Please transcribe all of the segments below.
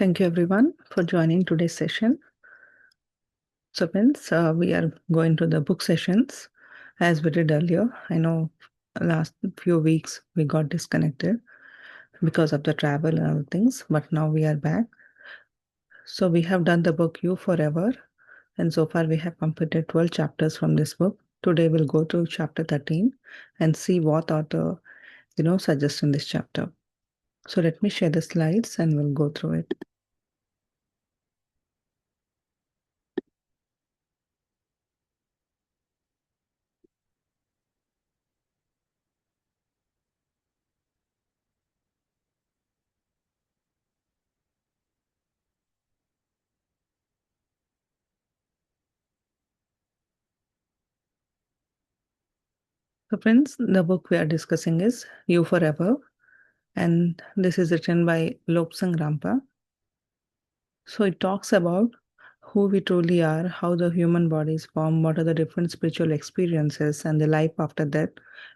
Thank you everyone for joining today's session. So friends, we are going to the book sessions as we did earlier. I know last few weeks we got disconnected because of the travel and other things, but now we are back. So we have done the book You Forever, and so far we have completed 12 chapters from this book. Today we'll go to chapter 13 and see what author, suggests in this chapter. So let me share the slides and we'll go through it. So friends, the book we are discussing is You Forever, and this is written by Lobsang Rampa. So it talks about who we truly are, how the human body is formed, what are the different spiritual experiences, and the life after that,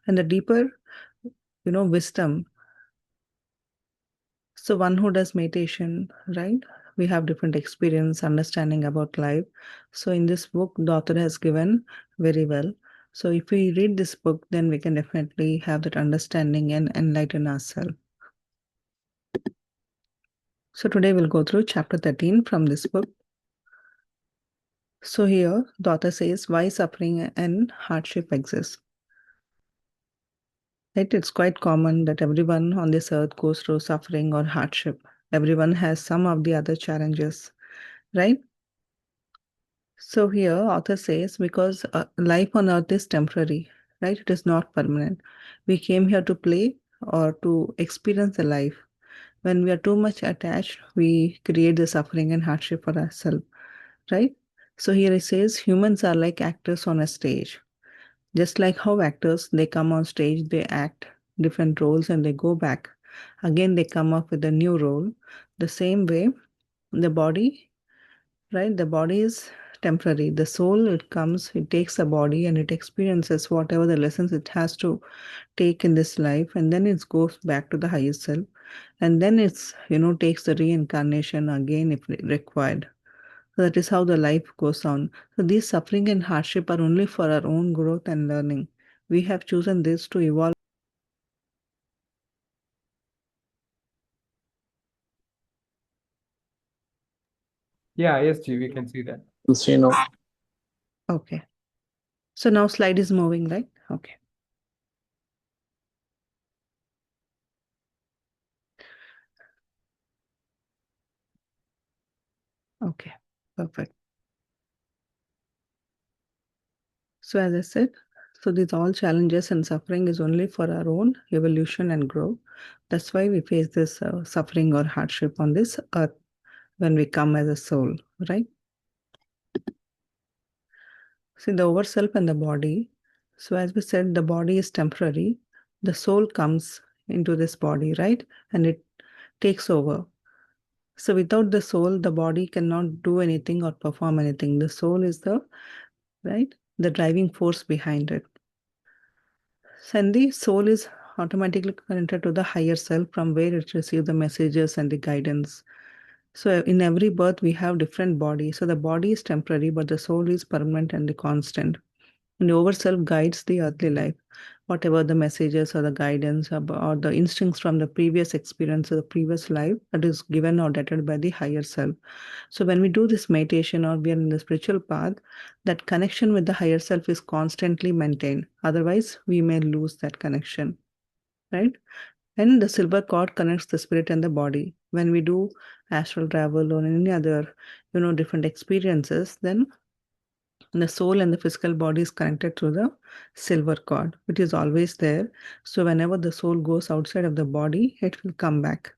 and the deeper, wisdom. So one who does meditation, right? We have different experience, understanding about life. So in this book, the author has given very well. So if we read this book, then we can definitely have that understanding and enlighten ourselves. So today we'll go through chapter 13 from this book. So here the author says why suffering and hardship exist. Right? It's quite common that everyone on this earth goes through suffering or hardship. Everyone has some of the other challenges, right? So here author says because life on earth is temporary, right? It is not permanent. We came here to play or to experience the life. When we are too much attached, we create the suffering and hardship for ourselves, right? So here it says humans are like actors on a stage. Just like how actors, they come on stage, they act different roles and they go back. Again, they come up with a new role. The same way, the body, right? The body is temporary. The soul, it comes, it takes a body and it experiences whatever the lessons it has to take in this life, and then it goes back to the higher self. And then it's, takes the reincarnation again if required. So that is how the life goes on. So these suffering and hardship are only for our own growth and learning. We have chosen this to evolve. Yeah, yes, G, we can see that. See now. Okay. So now slide is moving, right? Okay. Okay. Perfect. So as I said, so these all challenges and suffering is only for our own evolution and growth. That's why we face this suffering or hardship on this earth when we come as a soul, right? See the overself and the body. So as we said, the body is temporary. The soul comes into this body, right? And it takes over. So without the soul, the body cannot do anything or perform anything. The soul is the, right, the driving force behind it. And the soul is automatically connected to the higher self from where it receives the messages and the guidance. So in every birth, we have different body. So the body is temporary, but the soul is permanent and the constant. And the overself guides the earthly life, whatever the messages or the guidance or the instincts from the previous experience or the previous life that is given or directed by the higher self. So when we do this meditation or we are in the spiritual path, that connection with the higher self is constantly maintained. Otherwise, we may lose that connection, right? And the silver cord connects the spirit and the body. When we do astral travel or any other, different experiences, then the soul and the physical body is connected through the silver cord, which is always there. So whenever the soul goes outside of the body, it will come back.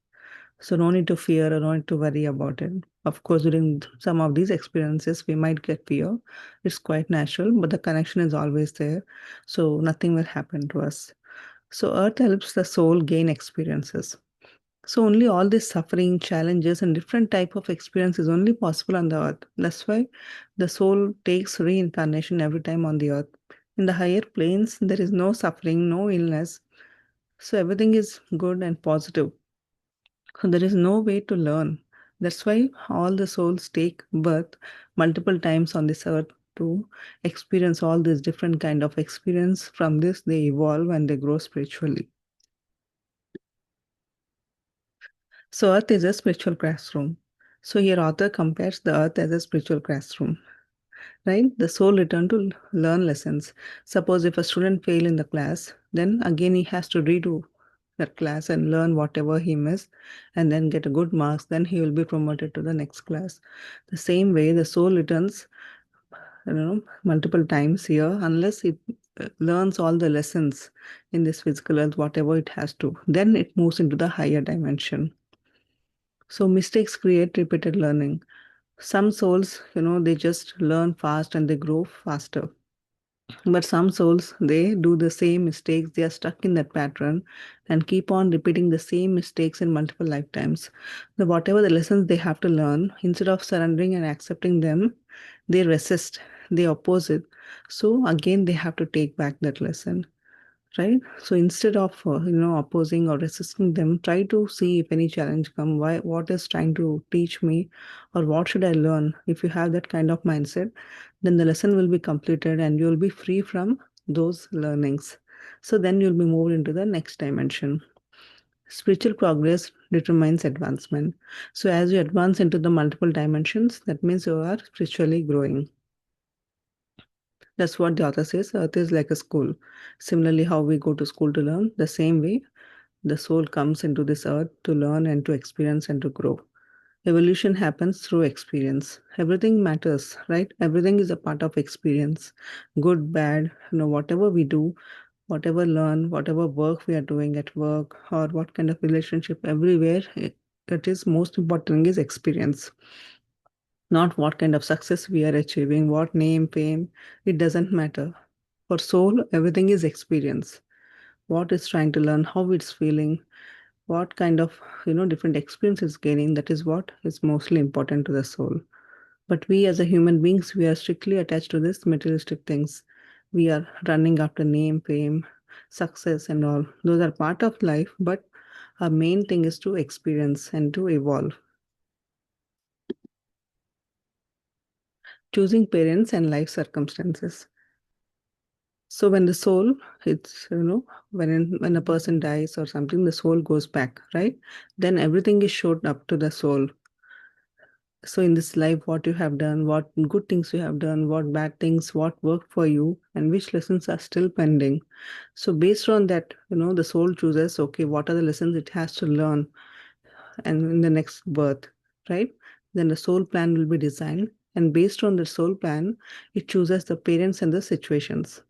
So no need to fear or no need to worry about it. Of course, during some of these experiences, we might get fear. It's quite natural, but the connection is always there. So nothing will happen to us. So earth helps the soul gain experiences. So only all this suffering, challenges, and different type of experience is only possible on the earth. That's why the soul takes reincarnation every time on the earth. In the higher planes, there is no suffering, no illness. So everything is good and positive. So there is no way to learn. That's why all the souls take birth multiple times on this earth to experience all these different kind of experience. From this, they evolve and they grow spiritually. So earth is a spiritual classroom. So here author compares the earth as a spiritual classroom, right? The soul return to learn lessons. Suppose if a student fail in the class, then again he has to redo that class and learn whatever he missed and then get a good marks, then he will be promoted to the next class. The same way the soul returns, multiple times here unless it learns all the lessons in this physical earth, whatever it has to, then it moves into the higher dimension. So mistakes create repeated learning. Some souls, they just learn fast and they grow faster. But some souls, they do the same mistakes. They are stuck in that pattern and keep on repeating the same mistakes in multiple lifetimes. Whatever the lessons they have to learn, instead of surrendering and accepting them, they resist, they oppose it. So again, they have to take back that lesson, right? So instead of opposing or resisting them, try to see if any challenge come, why, what is trying to teach me, or what should I learn. If you have that kind of mindset, then the lesson will be completed and you'll be free from those learnings. So then you'll be moved into the next dimension. Spiritual progress determines advancement. So as you advance into the multiple dimensions, that means you are spiritually growing. That's what the author says. Earth is like a school. Similarly, how we go to school to learn, the same way the soul comes into this earth to learn and to experience and to grow. Evolution happens through experience. Everything matters, right? Everything is a part of experience. Good, bad, whatever we do, whatever learn, whatever work we are doing at work, or what kind of relationship, everywhere, it is most important is experience. Not what kind of success we are achieving, what name, fame, it doesn't matter. For soul, everything is experience. What it's trying to learn, how it's feeling, what kind of different experience it's gaining, that is what is mostly important to the soul. But we as a human beings, we are strictly attached to this materialistic things. We are running after name, fame, success and all. Those are part of life, but our main thing is to experience and to evolve. Choosing parents and life circumstances. So when the soul, it's when a person dies or something, the soul goes back, right? Then everything is showed up to the soul. So in this life, what you have done, what good things you have done, what bad things, what worked for you, and which lessons are still pending. So based on that, the soul chooses, okay, what are the lessons it has to learn and in the next birth, right? Then the soul plan will be designed. And based on the soul plan, it chooses the parents and the situations.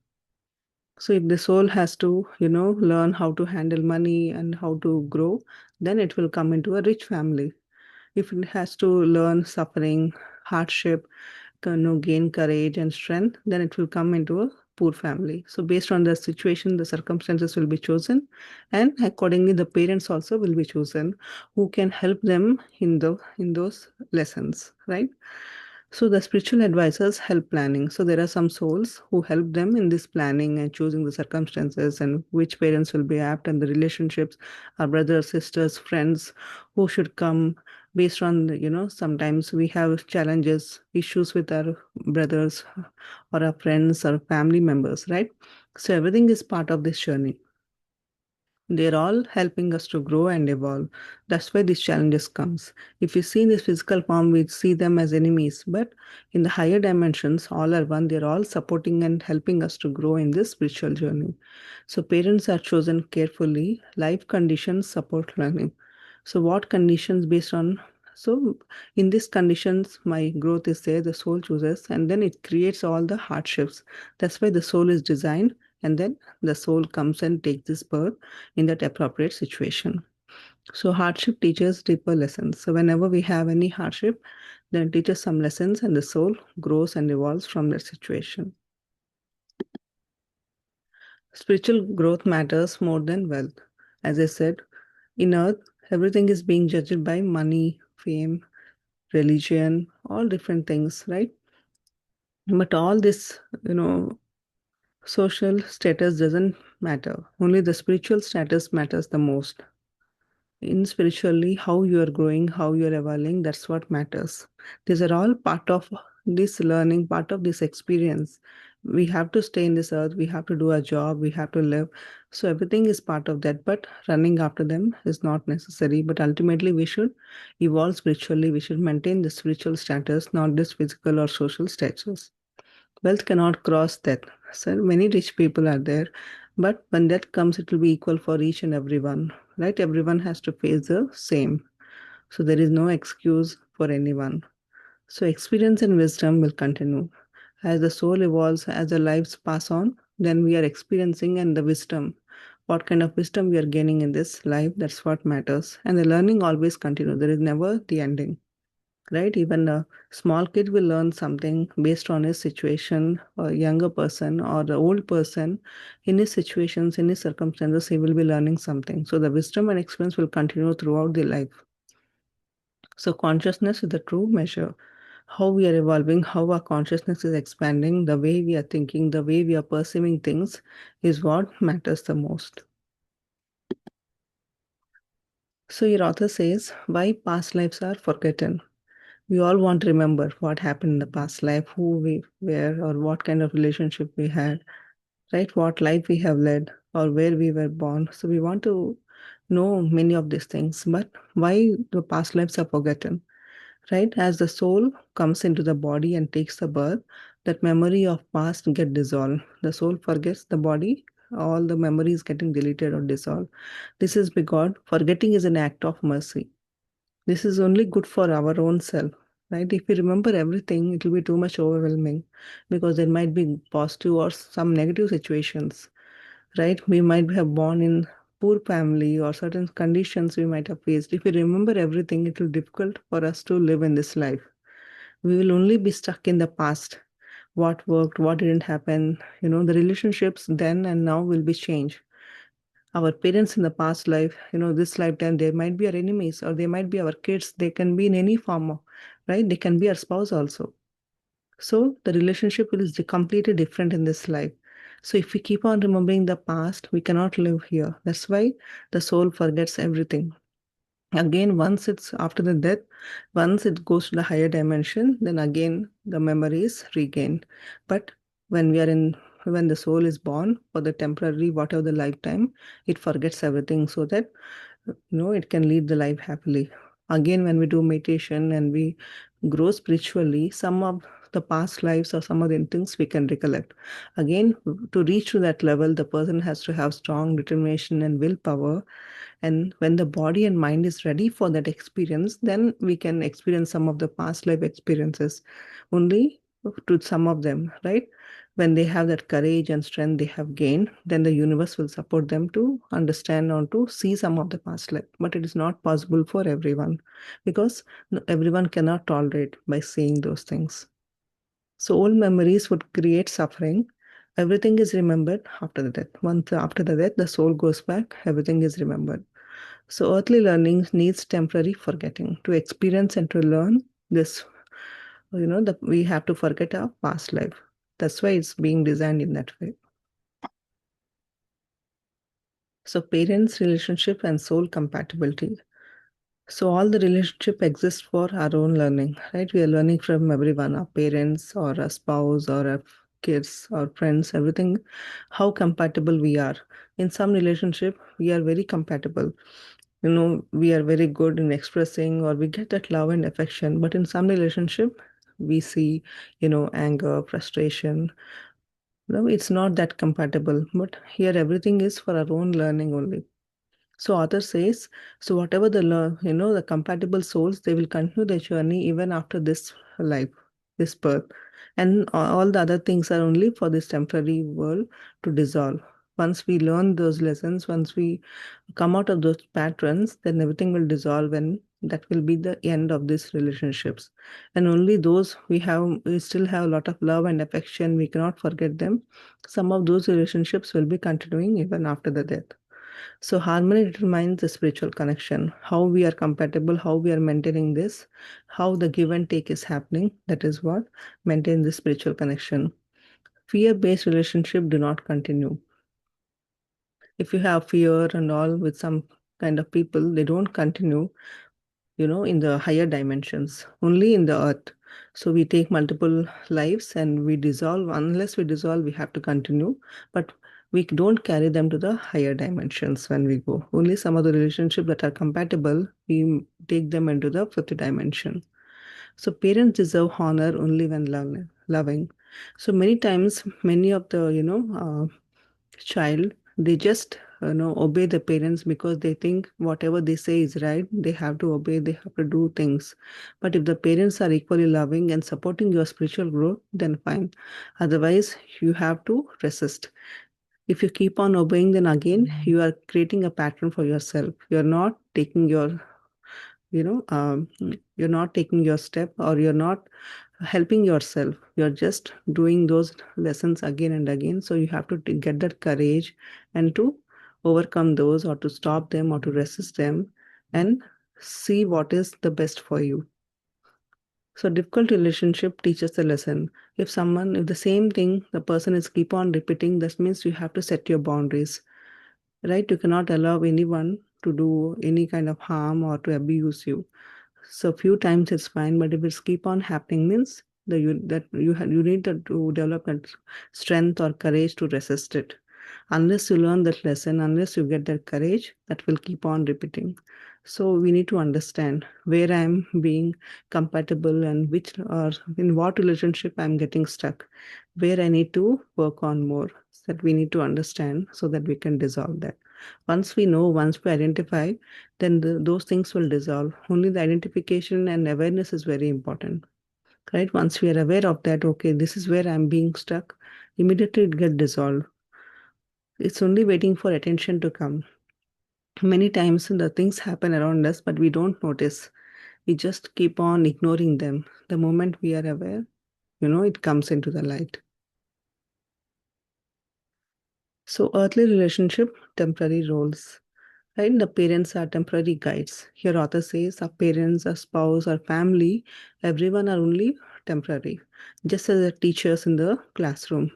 So if the soul has to, learn how to handle money and how to grow, then it will come into a rich family. If it has to learn suffering, hardship, gain courage and strength, then it will come into a poor family. So based on the situation, the circumstances will be chosen, and accordingly, the parents also will be chosen who can help them in those lessons, right? So the spiritual advisors help planning. So there are some souls who help them in this planning and choosing the circumstances and which parents will be apt and the relationships, our brothers, sisters, friends who should come based on sometimes we have challenges, issues with our brothers or our friends or family members, right? So everything is part of this journey. They're all helping us to grow and evolve. That's why these challenges comes. If we see in this physical form, we see them as enemies, but in the higher dimensions, all are one. They're all supporting and helping us to grow in this spiritual journey. So parents are chosen carefully. Life conditions support learning. So what conditions based on? So in these conditions, my growth is there. The soul chooses, and then it creates all the hardships. That's why the soul is designed, and then the soul comes and takes this birth in that appropriate situation. So hardship teaches deeper lessons. So whenever we have any hardship, then it teaches some lessons and the soul grows and evolves from that situation. Spiritual growth matters more than wealth. As I said, in earth, everything is being judged by money, fame, religion, all different things, right? But all this, social status doesn't matter. Only the spiritual status matters the most. in spiritually, how you are growing, how you are evolving, that's what matters. These are all part of this learning, part of this experience. We have to stay in this earth, we have to do a job, we have to live. So everything is part of that, but running after them is not necessary. But ultimately, we should evolve spiritually, we should maintain the spiritual status, not this physical or social status. Wealth cannot cross that. So many rich people are there, but when that comes, it will be equal for each and everyone, right? Everyone has to face the same. So there is no excuse for anyone. So experience and wisdom will continue. As the soul evolves, as the lives pass on, then we are experiencing and the wisdom. What kind of wisdom we are gaining in this life, that's what matters. And the learning always continues. There is never the ending, right? Even a small kid will learn something based on his situation, or younger person or the old person, in his situations, in his circumstances, he will be learning something. So the wisdom and experience will continue throughout the life. So consciousness is the true measure. How we are evolving, how our consciousness is expanding, the way we are thinking, the way we are perceiving things is what matters the most. So your author says, why past lives are forgotten. We all want to remember what happened in the past life, who we were, or what kind of relationship we had, right? What life we have led, or where we were born. So we want to know many of these things. But why the past lives are forgotten, right? As the soul comes into the body and takes the birth, that memory of past get dissolved. The soul forgets the body, all the memories getting deleted or dissolved. This is because forgetting is an act of mercy. This is only good for our own self, right? If we remember everything, it will be too much overwhelming because there might be positive or some negative situations, right? We might have born in poor family or certain conditions we might have faced. If we remember everything, it will be difficult for us to live in this life. We will only be stuck in the past. What worked, what didn't happen, the relationships then and now will be changed. Our parents in the past life, this lifetime, they might be our enemies or they might be our kids. They can be in any form, right? They can be our spouse also. So the relationship is completely different in this life. So if we keep on remembering the past, we cannot live here. That's why the soul forgets everything. Again, once it's after the death, once it goes to the higher dimension, then again the memory is regained. But when we are in when the soul is born for the temporary, whatever the lifetime, it forgets everything so that it can lead the life happily. Again, when we do meditation and we grow spiritually, some of the past lives or some of the things we can recollect. Again, to reach to that level, the person has to have strong determination and willpower, and when the body and mind is ready for that experience, then we can experience some of the past life experiences only to some of them, right? When they have that courage and strength they have gained, then the universe will support them to understand or to see some of the past life. But it is not possible for everyone because everyone cannot tolerate by seeing those things. So old memories would create suffering. Everything is remembered after the death. Once after the death, the soul goes back, everything is remembered. So earthly learning needs temporary forgetting. To experience and to learn this, that we have to forget our past life. That's why it's being designed in that way. So parents, relationship, and soul compatibility. So all the relationship exists for our own learning, right? We are learning from everyone, our parents or our spouse or our kids or friends, everything, how compatible we are. In some relationship, we are very compatible. We are very good in expressing or we get that love and affection. But in some relationship, we see, anger, frustration. No, it's not that compatible. But here everything is for our own learning only. So author says, so whatever the compatible souls, they will continue their journey even after this life, this birth. And all the other things are only for this temporary world to dissolve. Once we learn those lessons, once we come out of those patterns, then everything will dissolve and that will be the end of these relationships. And only those we still have a lot of love and affection, we cannot forget them. Some of those relationships will be continuing even after the death. So harmony determines the spiritual connection, how we are compatible, how we are maintaining this, how the give and take is happening. That is what maintain the spiritual connection. Fear-based relationship do not continue. If you have fear and all with some kind of people, they don't continue, in the higher dimensions, only in the earth. So we take multiple lives and we dissolve. Unless we dissolve, we have to continue. But we don't carry them to the higher dimensions when we go. Only some of the relationships that are compatible, we take them into the fifth dimension. So parents deserve honor only when loving. So many times, many of the, child, they just obey the parents because they think whatever they say is right. They have to obey, they have to do things. But if the parents are equally loving and supporting your spiritual growth, then fine. Otherwise, you have to resist. If you keep on obeying, then again you are creating a pattern for yourself. You're not taking your you know um, you're not taking your step, or you're not helping yourself. You're just doing those lessons again and again. So you have to get that courage and to overcome those, or to stop them, or to resist them, and see what is the best for you. So difficult relationship teaches the lesson. If the same thing the person is keep on repeating, that means you have to set your boundaries, right? You cannot allow anyone to do any kind of harm or to abuse you. So few times it's fine, but if it's keep on happening, means you need to develop that strength or courage to resist it. Unless you learn that lesson, unless you get that courage, that will keep on repeating. So we need to understand where I'm being compatible, and which, or in what relationship I'm getting stuck, where I need to work on more. That we need to understand so that we can dissolve that. Once we know, once we identify, then those things will dissolve. Only the identification and awareness is very important, right? Once we are aware of that, okay, this is where I'm being stuck, immediately it get dissolved. It's only waiting for attention to come. Many times the things happen around us, but we don't notice. We just keep on ignoring them. The moment we are aware, it comes into the light. So earthly relationship, temporary roles. Right? The parents are temporary guides. Here, author says our parents, our spouse, our family, everyone are only temporary, just as the teachers in the classroom.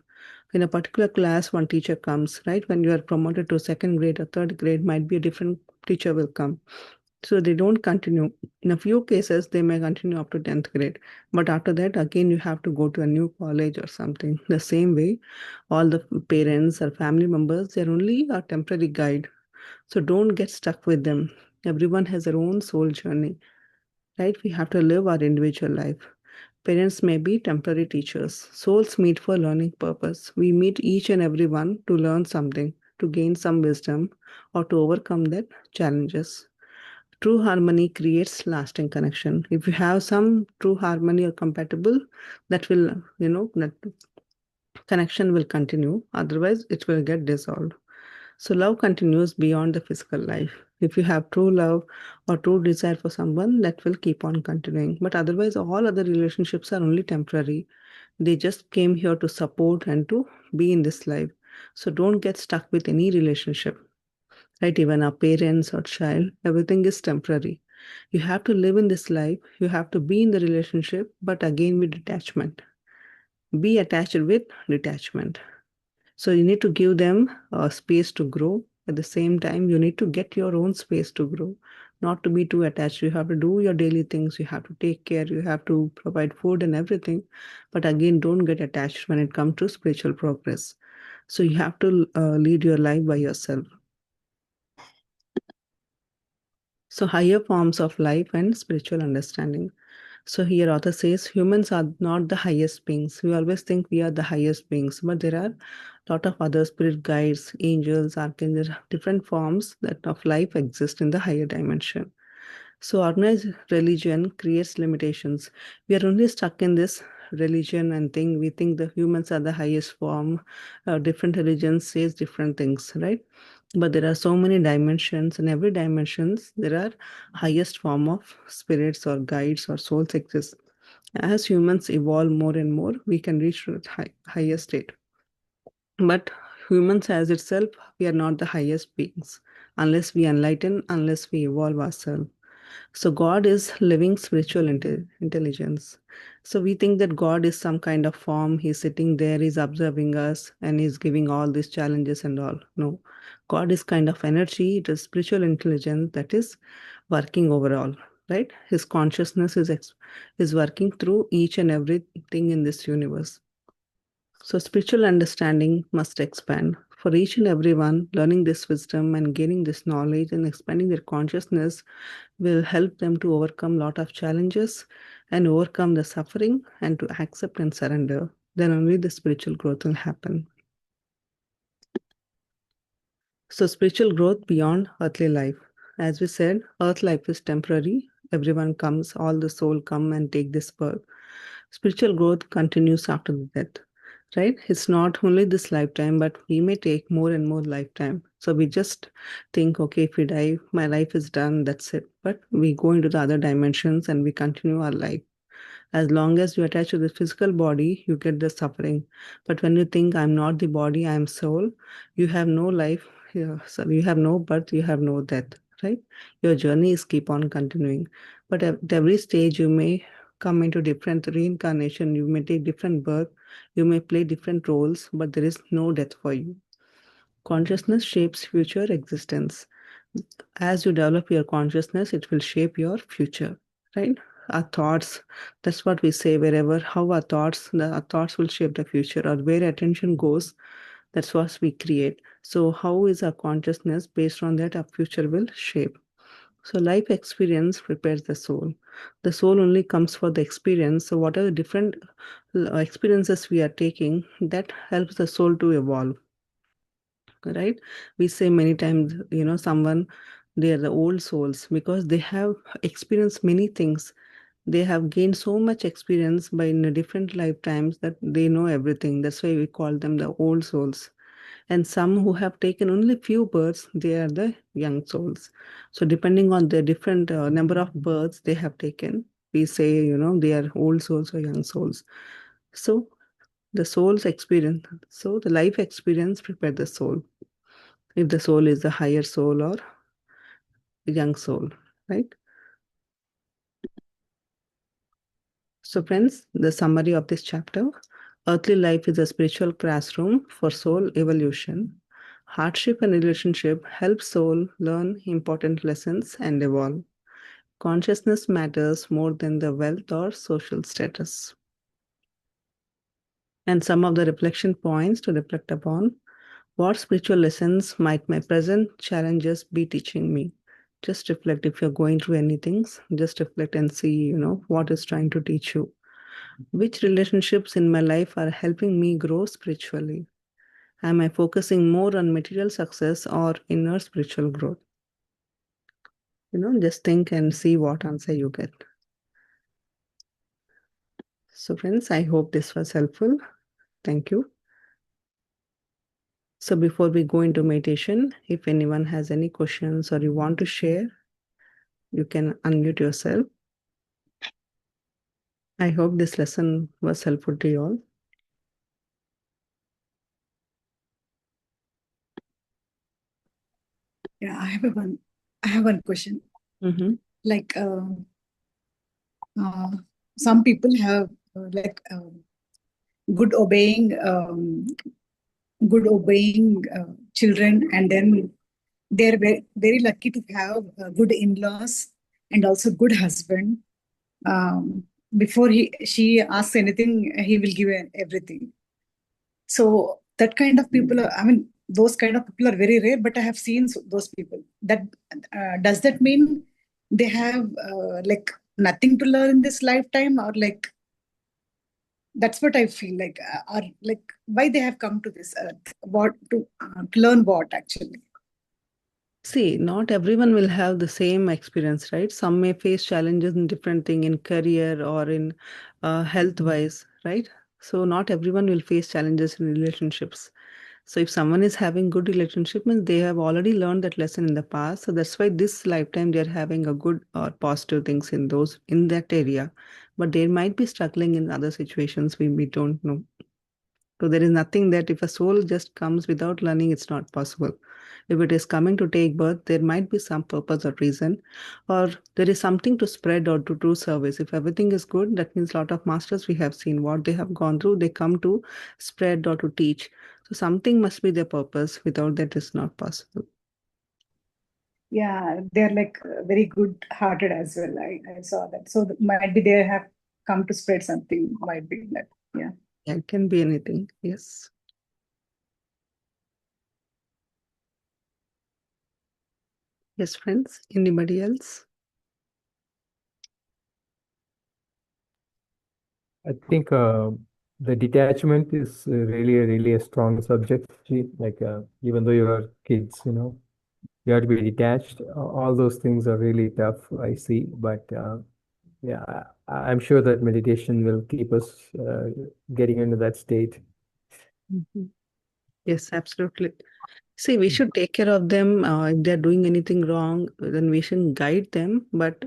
In a particular class, one teacher comes, right? When you are promoted to second grade or third grade, might be a different teacher will come. So they don't continue. In a few cases, they may continue up to 10th grade. But after that, again, you have to go to a new college or something. The same way, all the parents or family members, they're only a temporary guide, so don't get stuck with them. Everyone has their own soul journey, right? We have to live our individual life. Parents may be temporary teachers. Souls meet for learning purpose. We meet each and every one to learn something, to gain some wisdom, or to overcome their challenges. True harmony creates lasting connection. If you have some true harmony or compatible, that will, that connection will continue. Otherwise, it will get dissolved. So love continues beyond the physical life. If you have true love or true desire for someone, that will keep on continuing. But otherwise, all other relationships are only temporary. They just came here to support and to be in this life. So don't get stuck with any relationship, right? Even our parents or child, everything is temporary. You have to live in this life. You have to be in the relationship, but again with detachment. Be attached with detachment. So you need to give them space to grow. At the same time, you need to get your own space to grow, not to be too attached. You have to do your daily things. You have to take care. You have to provide food and everything. But again, don't get attached when it comes to spiritual progress. So you have to lead your life by yourself. So higher forms of life and spiritual understanding. So here author says humans are not the highest beings. We always think we are the highest beings, but there are a lot of other spirit guides, angels, archangels, different forms that of life exist in the higher dimension. So organized religion creates limitations. We are only stuck in this religion and thing. We think the humans are the highest form. Different religions says different things, right? But there are so many dimensions, and every dimensions there are highest form of spirits or guides or souls exist. As humans evolve more and more, we can reach to that higher state. But humans as itself, we are not the highest beings unless we enlighten, unless we evolve ourselves. So God is living spiritual intelligence. So we think that God is some kind of form. He's sitting there, he's observing us, and he's giving all these challenges and all. No, God is kind of energy. It is spiritual intelligence that is working overall, right? His consciousness is working through each and everything in this universe. So spiritual understanding must expand. For each and everyone, learning this wisdom and gaining this knowledge and expanding their consciousness will help them to overcome a lot of challenges and overcome the suffering and to accept and surrender. Then only the spiritual growth will happen. So spiritual growth beyond earthly life. As we said, earth life is temporary. Everyone comes, all the soul come and take this birth. Spiritual growth continues after the death, right? It's not only this lifetime, but we may take more and more lifetime. So we just think, okay, if we die, my life is done, that's it. But we go into the other dimensions and we continue our life. As long as you attach to the physical body, you get the suffering. But when you think, I'm not the body, I'm soul, you have no life. Yeah, so you have no birth, you have no death, right? Your journey is keep on continuing. But at every stage, you may come into different reincarnation, you may take different birth, you may play different roles, but there is no death for you. Consciousness shapes future existence. As you develop your consciousness, it will shape your future, right? Our thoughts, that's what we say wherever, how our thoughts will shape the future, or where attention goes, that's what we create. So, how is our consciousness? Based on that, our future will shape. So, life experience prepares the soul. The soul only comes for the experience. So, whatever different experiences we are taking, that helps the soul to evolve, right? We say many times, someone, they are the old souls because they have experienced many things. They have gained so much experience by in a different lifetimes that they know everything. That's why we call them the old souls. And some who have taken only few births, they are the young souls. So depending on the different number of births they have taken, we say, they are old souls or young souls. So the soul's experience, so the life experience prepare the soul, if the soul is the higher soul or young soul, right? So, friends, the summary of this chapter: earthly life is a spiritual classroom for soul evolution. Hardship and relationship help soul learn important lessons and evolve. Consciousness matters more than the wealth or social status. And some of the reflection points to reflect upon: what spiritual lessons might my present challenges be teaching me? Just reflect if you're going through anything, just reflect and see, what is trying to teach you. Which relationships in my life are helping me grow spiritually? Am I focusing more on material success or inner spiritual growth? Just think and see what answer you get. So, friends, I hope this was helpful. Thank you. So, before we go into meditation, if anyone has any questions or you want to share, you can unmute yourself. I hope this lesson was helpful to you all. Yeah, I have one question. Mm-hmm. Like some people have good obeying good obeying children, and then they're very lucky to have good in-laws and also good husband. Before she asks anything, he will give everything. So that kind of people those kind of people are very rare, but I have seen those people. That does that mean they have nothing to learn in this lifetime, or like that's what I feel like, are like why they have come to this earth, what to learn what actually. See, not everyone will have the same experience, right? Some may face challenges in different thing in career or in health wise, right? So not everyone will face challenges in relationships. So if someone is having good relationship, means they have already learned that lesson in the past. So that's why this lifetime they're having a good or positive things in those in that area. But they might be struggling in other situations we don't know. So there is nothing that if a soul just comes without learning, it's not possible. If it is coming to take birth, there might be some purpose or reason, or there is something to spread or to do service. If everything is good, that means a lot of masters we have seen what they have gone through, they come to spread or to teach. So something must be their purpose. Without that, it's not possible. Yeah, they're like very good hearted as well. I saw that. So might be they have come to spread something, might be that. Yeah. Yeah, it can be anything. Yes. Yes, friends. Anybody else? I think the detachment is really a strong subject. Like even though you are kids, you have to be detached. All those things are really tough, I see. But yeah, I'm sure that meditation will keep us getting into that state. Mhm. Yes, absolutely. See, we should take care of them. If they're doing anything wrong, then we should guide them, but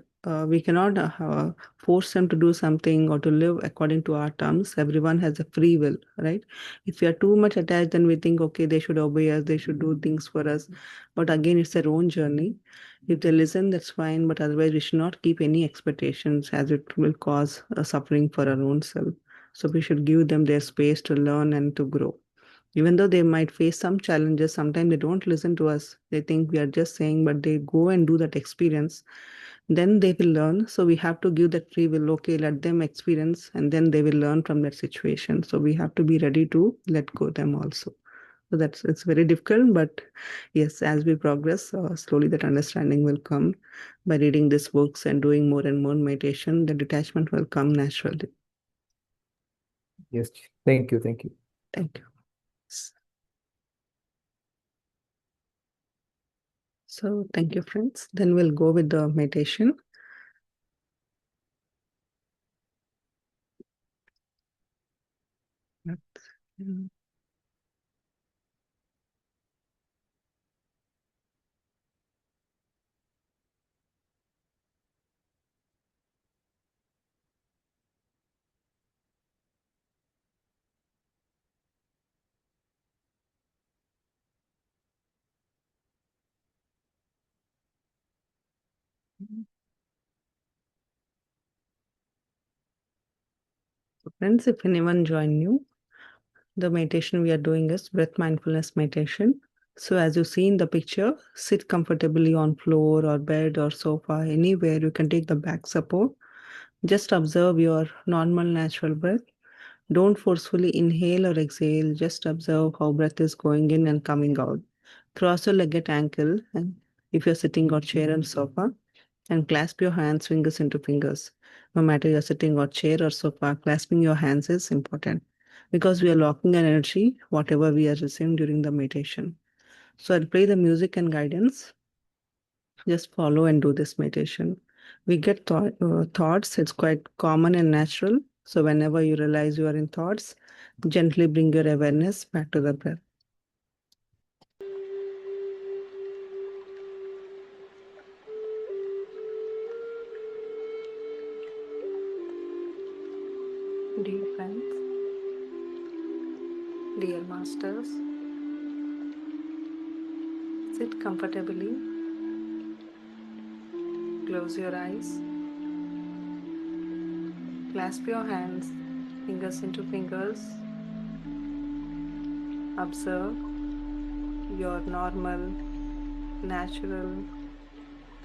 we cannot force them to do something or to live according to our terms. Everyone has a free will, right? If we are too much attached, then we think, okay, they should obey us, they should do things for us. But again, it's their own journey. If they listen, that's fine, but otherwise, we should not keep any expectations as it will cause suffering for our own self. So we should give them their space to learn and to grow. Even though they might face some challenges, sometimes they don't listen to us. They think we are just saying, but they go and do that experience. Then they will learn. So we have to give that free will. Okay, let them experience, and then they will learn from that situation. So we have to be ready to let go them also. So that's it's very difficult, but yes, as we progress, slowly that understanding will come. By reading these books and doing more and more meditation, the detachment will come naturally. Yes, thank you, thank you. Thank you. So thank you, friends. Then we'll go with the meditation. Mm. So friends, if anyone join you, the meditation we are doing is breath mindfulness meditation. So as you see in the picture, sit comfortably on floor or bed or sofa, anywhere you can take the back support. Just observe your normal natural breath. Don't forcefully inhale or exhale. Just observe how breath is going in and coming out. Cross your leg at ankle, and if you're sitting on chair and sofa, and clasp your hands, fingers into fingers. No matter you're sitting on chair or sofa, clasping your hands is important because we are locking an energy, whatever we are receiving during the meditation. So I'll play the music and guidance. Just follow and do this meditation. We get thoughts, it's quite common and natural. So whenever you realize you are in thoughts, gently bring your awareness back to the breath. Dear friends, dear masters, sit comfortably, close your eyes, clasp your hands, fingers into fingers, observe your normal, natural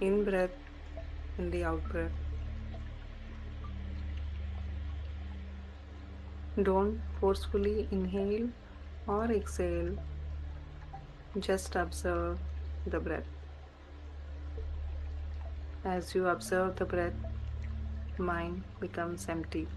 in breath and the out breath. Don't forcefully inhale or exhale, just observe the breath. As you observe the breath, mind becomes empty.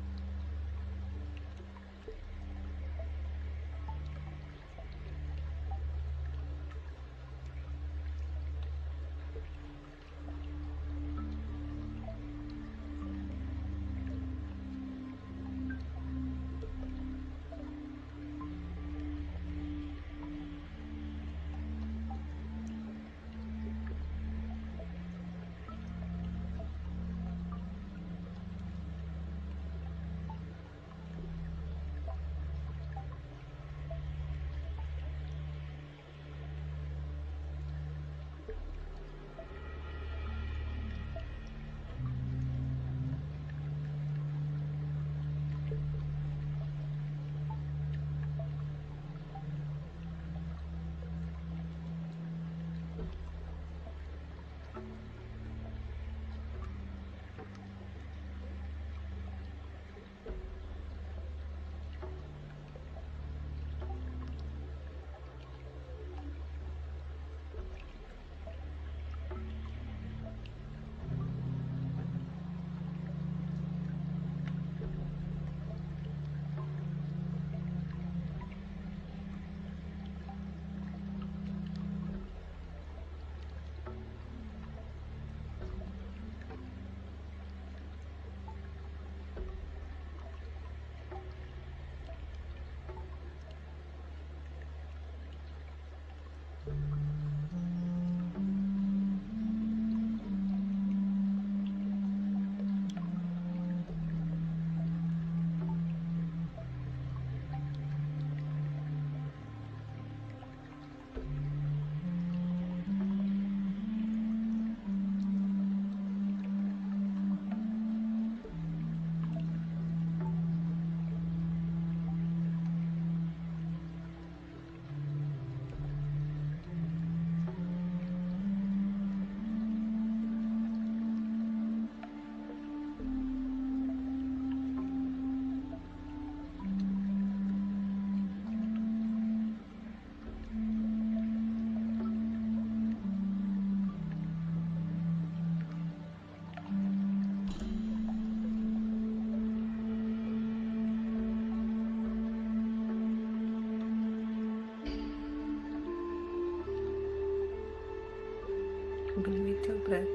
breath,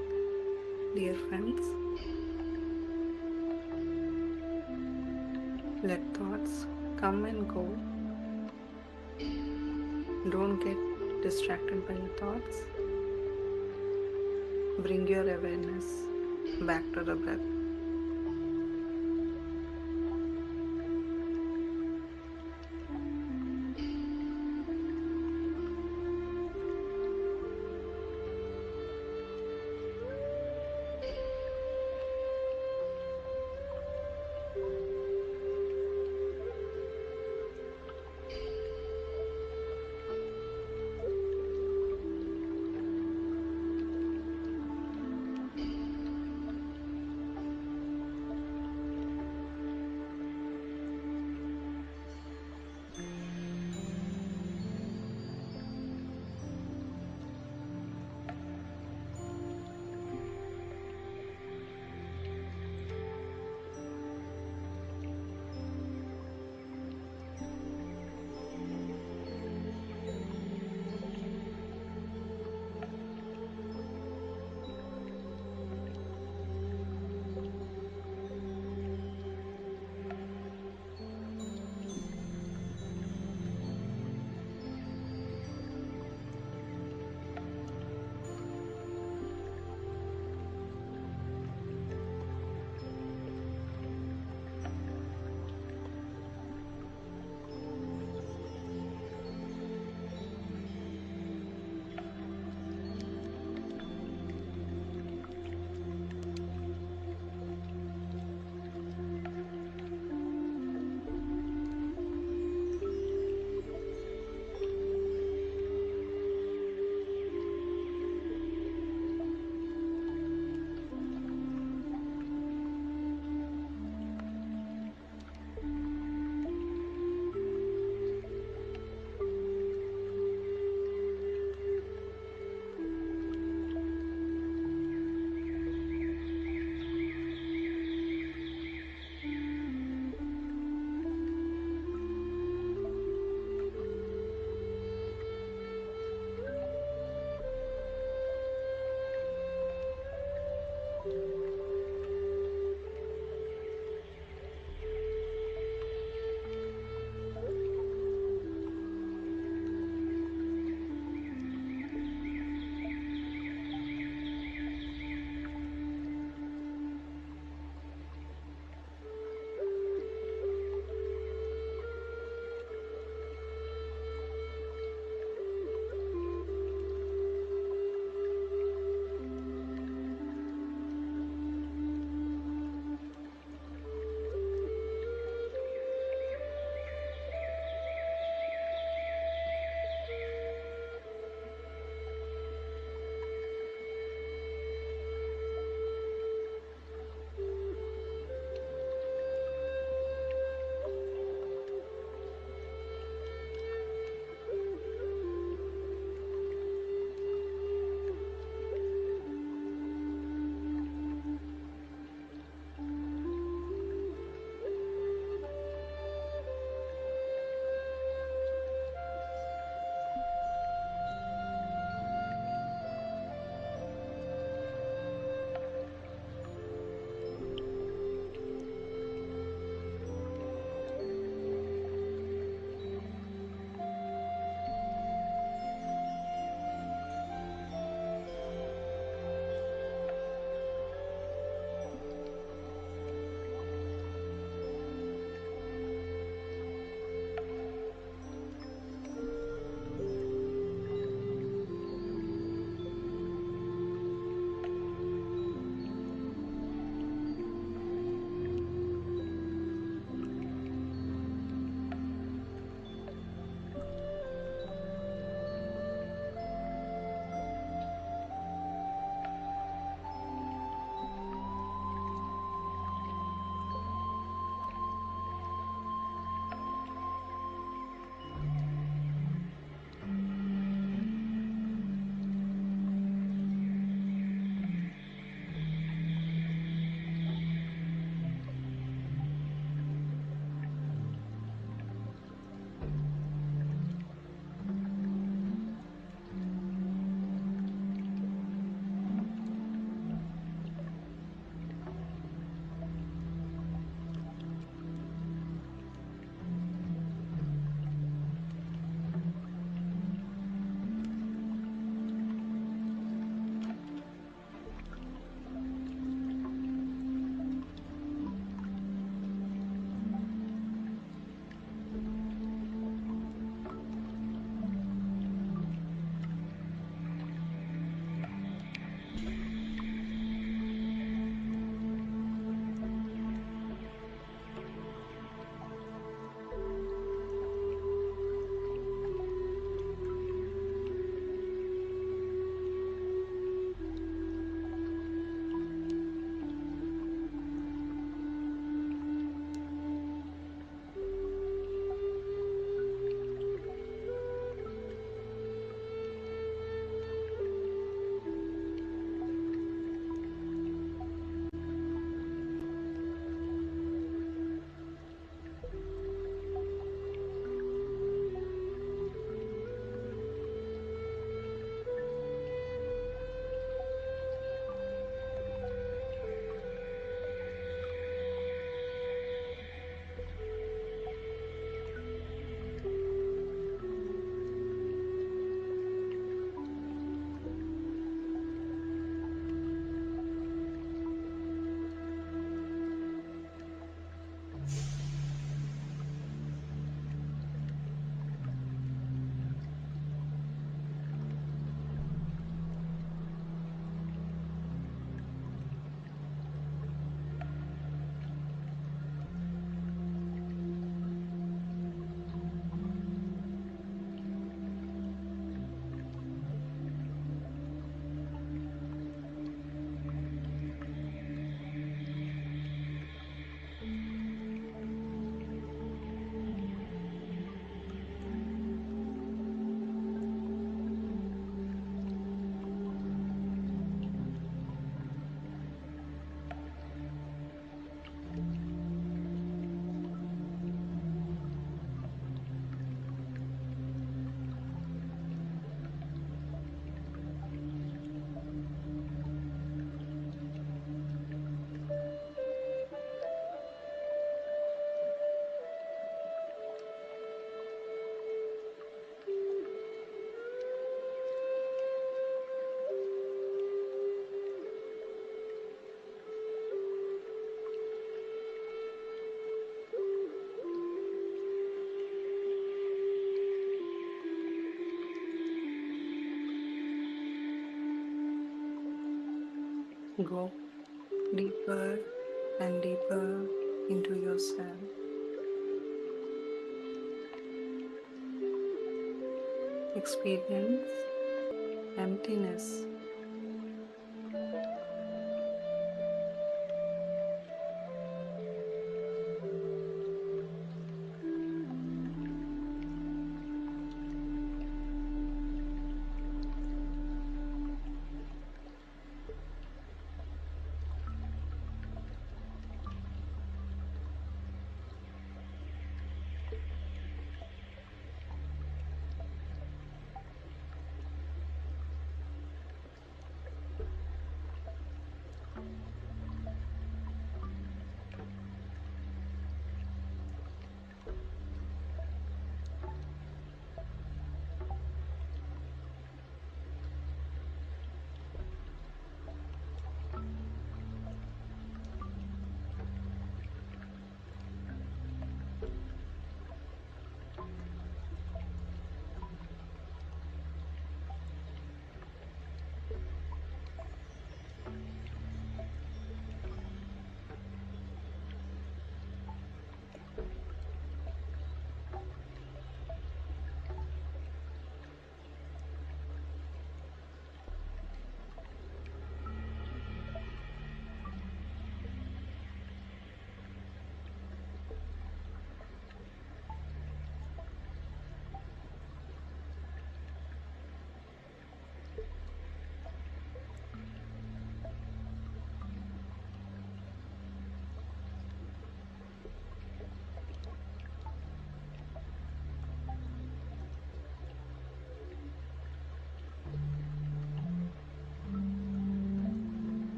dear friends. Let thoughts come and go. Don't get distracted by your thoughts. Bring your awareness back to the breath. Go deeper and deeper into yourself. Experience emptiness.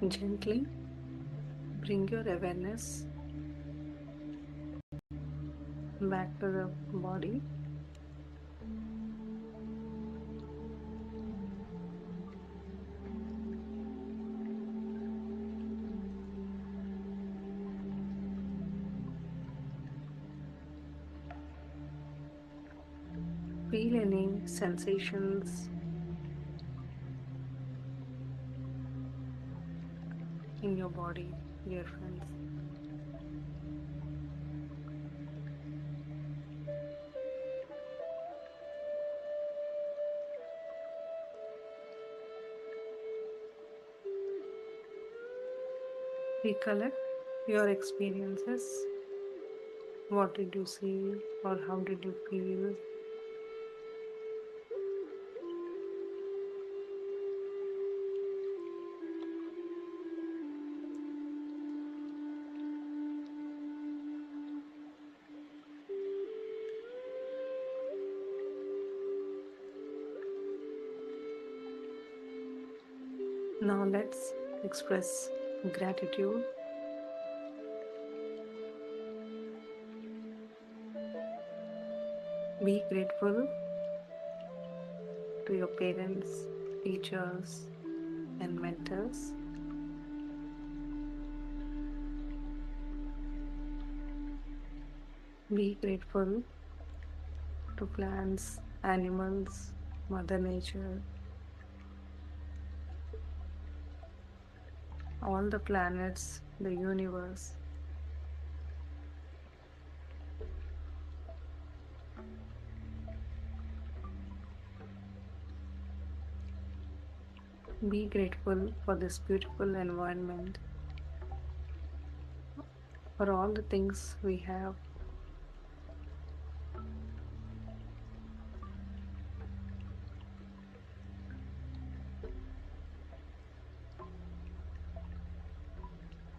Gently bring your awareness back to the body. Feel any sensations in your body, dear friends. Recollect your experiences. What did you see or how did you feel? Now let's express gratitude. Be grateful to your parents, teachers, and mentors. Be grateful to plants, animals, Mother Nature, all the planets, the universe. Be grateful for this beautiful environment, for all the things we have.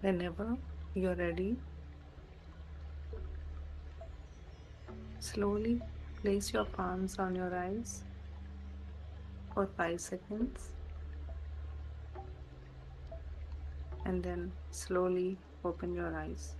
Whenever you're ready, slowly place your palms on your eyes for 5 seconds and then slowly open your eyes.